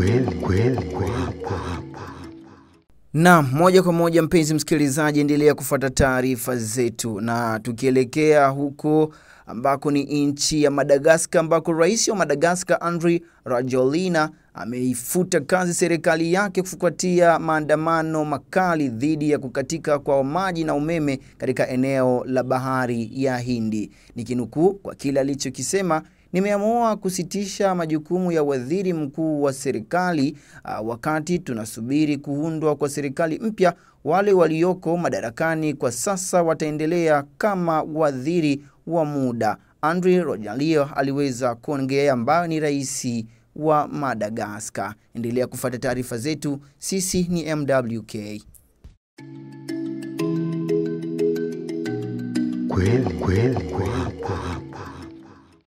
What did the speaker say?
kweli hapa. Na moja kwa moja mpenzi msikilizaji, endelea kufuata taarifa zetu, na tukielekea huko ambako ni nchi ya Madagascar, ambako rais wa Madagascar Andry Rajoelina ameifuta kazi serikali yake kufuatia maandamano makali dhidi ya kukatika kwa maji na umeme katika eneo la bahari ya Hindi. Nikinukuu kwa kile alichokisema: "Nimeamua kusitisha majukumu ya waziri mkuu wa serikali wakati tunasubiri kuundwa kwa serikali mpya. Wale walioko madarakani kwa sasa wataendelea kama waziri wa muda." Andry Rajoelina aliweza kuongea, ambaye ni rais wa Madagascar. Endelea kufuata taarifa zetu. Sisi ni MWK. Kweli hapa.